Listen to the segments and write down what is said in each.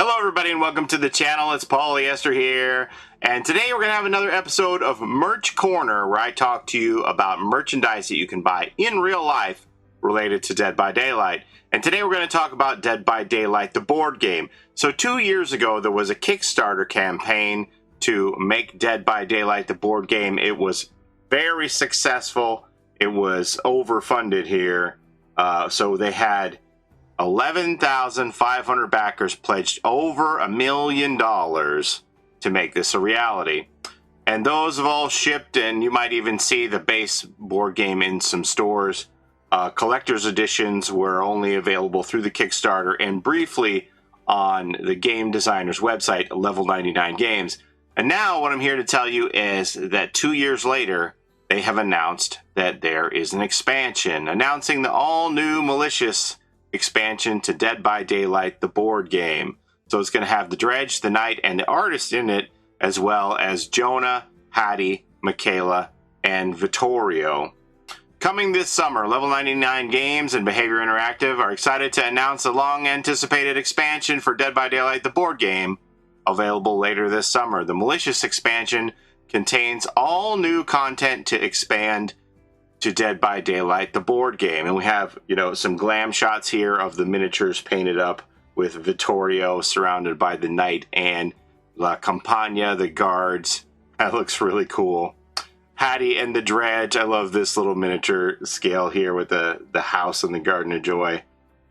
Hello everybody and welcome to the channel. It's Paulie Esther here, and today we're going to have another episode of Merch Corner where I talk to you about merchandise that you can buy in real life related to Dead by Daylight. And today we're going to talk about Dead by Daylight, the board game. So 2 years ago there was a Kickstarter campaign to make Dead by Daylight the board game. It was very successful. It was overfunded here. So they had 11,500 backers pledged over $1 million to make this a reality. And those have all shipped, and you might even see the base board game in some stores. Collector's editions were only available through the Kickstarter and briefly on the game designer's website, Level 99 Games. And now what I'm here to tell you is that 2 years later, they have announced that there is an expansion, announcing the all-new Malicious Expansion to Dead by Daylight, the board game. So it's going to have the Dredge, the Knight, and the Artist in it, as well as Jonah, Haddie, Mikaela, and Vittorio. Coming this summer, Level 99 Games and Behavior Interactive are excited to announce a long-anticipated expansion for Dead by Daylight, the board game, available later this summer. The Malicious Expansion contains all new content to expand to Dead by Daylight, the board game. And we have, some glam shots here of the miniatures painted up with Vittorio surrounded by the Knight and La Campagna, the guards. That looks really cool. Haddie and the Dredge. I love this little miniature scale here with the house and the Garden of Joy.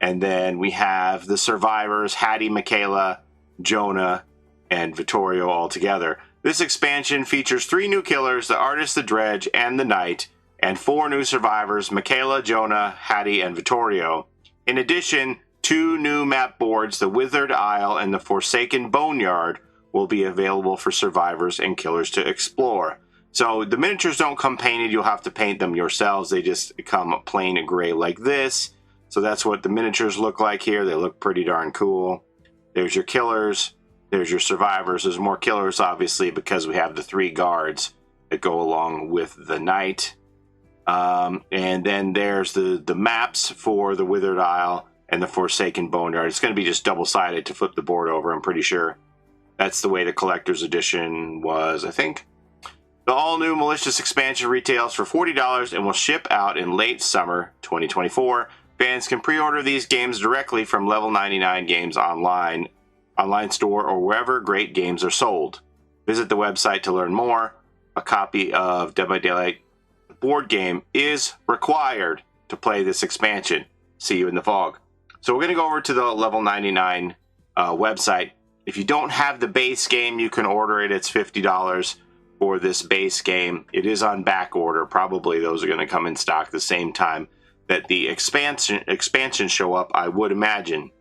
And then we have the survivors, Haddie, Mikaela, Jonah, and Vittorio all together. This expansion features 3 new killers, the Artist, the Dredge, and the Knight, and 4 new survivors, Mikaela, Jonah, Haddie, and Vittorio. In addition, 2 new map boards, the Withered Isle and the Forsaken Boneyard, will be available for survivors and killers to explore. So the miniatures don't come painted, you'll have to paint them yourselves. They just come plain gray like this. So that's what the miniatures look like here. They look pretty darn cool. There's your killers, there's your survivors. There's more killers, obviously, because we have the 3 guards that go along with the Knight. And then there's the maps for the Withered Isle and the Forsaken Boneyard. It's going to be just double-sided to flip the board over, I'm pretty sure. That's the way the collector's edition was, I think. The all-new Malicious Expansion retails for $40 and will ship out in late summer 2024. Fans can pre-order these games directly from Level 99 Games online store, or wherever great games are sold. Visit the website to learn more. A copy of Dead by Daylight board game is required to play this expansion. See you in the fog. So we're going to go over to the Level 99 website. If you don't have the base game, you can order it. It's $50 for this base game. It is on back order. Probably those are going to come in stock the same time that the expansion show up, I would imagine.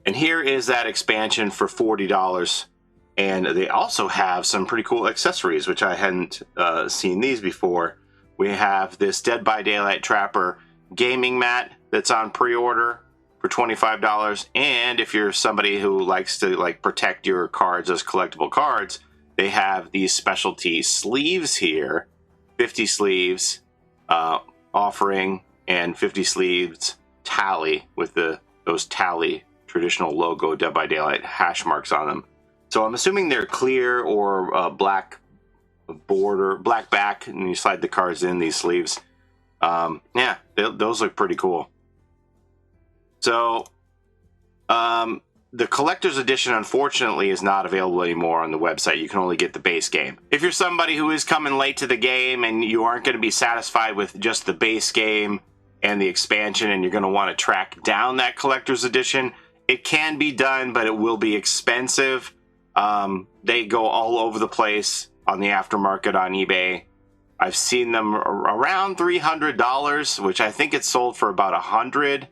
And here is that expansion for $40. And they also have some pretty cool accessories, which I hadn't seen these before. We have this Dead by Daylight Trapper gaming mat that's on pre-order for $25. And if you're somebody who likes to protect your cards as collectible cards, they have these specialty sleeves here. 50 sleeves offering and 50 sleeves tally with those tally traditional logo Dead by Daylight hash marks on them. So I'm assuming they're clear or black border, black back, and you slide the cards in these sleeves. Yeah, those look pretty cool. So the collector's edition, unfortunately, is not available anymore on the website. You can only get the base game. If you're somebody who is coming late to the game and you aren't going to be satisfied with just the base game and the expansion, and you're going to want to track down that collector's edition, it can be done, but it will be expensive. They go all over the place on the aftermarket on eBay. I've seen them around $300, which I think it's sold for about $100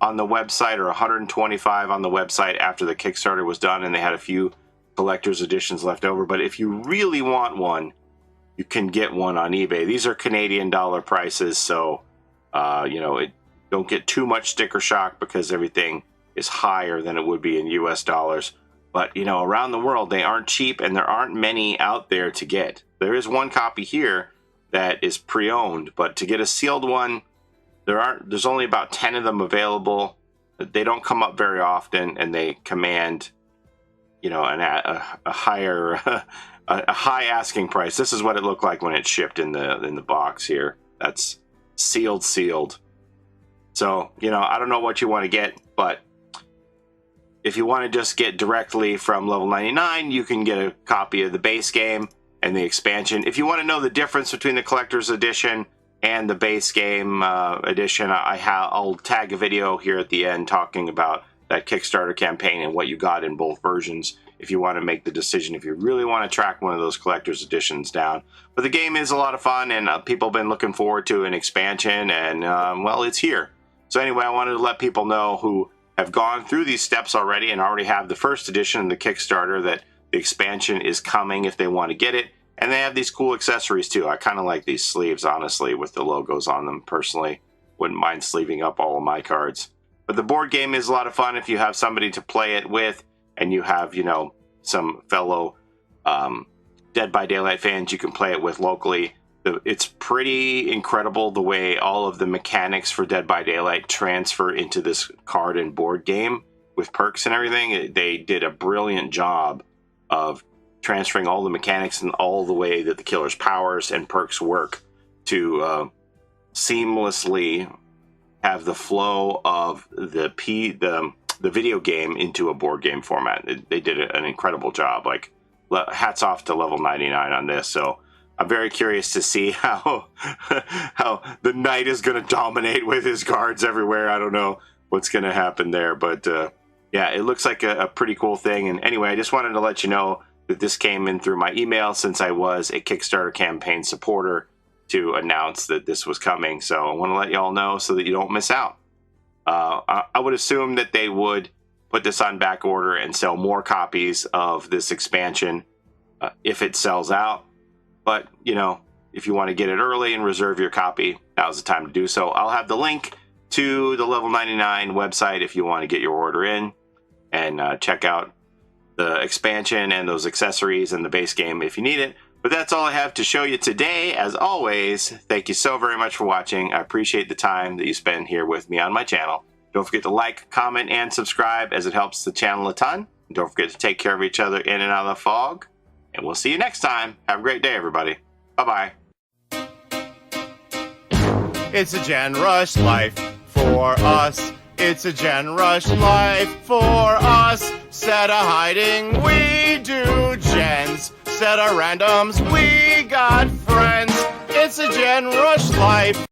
on the website, or $125 on the website after the Kickstarter was done, and they had a few collector's editions left over. But if you really want one, you can get one on eBay. These are Canadian dollar prices, so don't get too much sticker shock because everything is higher than it would be in US dollars. But, around the world, they aren't cheap, and there aren't many out there to get. There is one copy here that is pre-owned, but to get a sealed one, there's only about 10 of them available. they don't come up very often, and they command, you know, a higher a high asking price. This is what it looked like when it shipped in the box here. That's sealed. So, you know, I don't know what you want to get, but if you want to just get directly from level 99, you can get a copy of the base game and the expansion. If you want to know the difference between the collector's edition and the base game edition, I'll tag a video here at the end talking about that Kickstarter campaign and what you got in both versions if you want to make the decision, if you really want to track one of those collector's editions down. But the game is a lot of fun, and people have been looking forward to an expansion, and well, it's here. So anyway, I wanted to let people know who have gone through these steps already and already have the first edition of the Kickstarter that the expansion is coming if they want to get it. And they have these cool accessories too. I kind of like these sleeves, honestly, with the logos on them personally. Wouldn't mind sleeving up all of my cards. But the board game is a lot of fun if you have somebody to play it with, and you have, you know, some fellow Dead by Daylight fans you can play it with locally. It's pretty incredible the way all of the mechanics for Dead by Daylight transfer into this card and board game with perks and everything. They did a brilliant job of transferring all the mechanics and all the way that the killer's powers and perks work to seamlessly have the flow of the video game into a board game format. They did an incredible job. Like, hats off to level 99 on this. So I'm very curious to see how the knight is going to dominate with his cards everywhere. I don't know what's going to happen there, but yeah, it looks like a pretty cool thing. And anyway, I just wanted to let you know that this came in through my email since I was a Kickstarter campaign supporter to announce that this was coming. So I want to let you all know so that you don't miss out. I would assume that they would put this on back order and sell more copies of this expansion if it sells out. But, you know, if you want to get it early and reserve your copy, now's the time to do so. I'll have the link to the Level 99 website if you want to get your order in and check out the expansion and those accessories and the base game if you need it. But that's all I have to show you today. As always, thank you so very much for watching. I appreciate the time that you spend here with me on my channel. Don't forget to like, comment, and subscribe as it helps the channel a ton. And don't forget to take care of each other in and out of the fog. And we'll see you next time. Have a great day, everybody. Bye-bye. It's a Gen Rush life for us. It's a Gen Rush life for us. Set a hiding, we do gens. Set a randoms, we got friends. It's a Gen Rush life.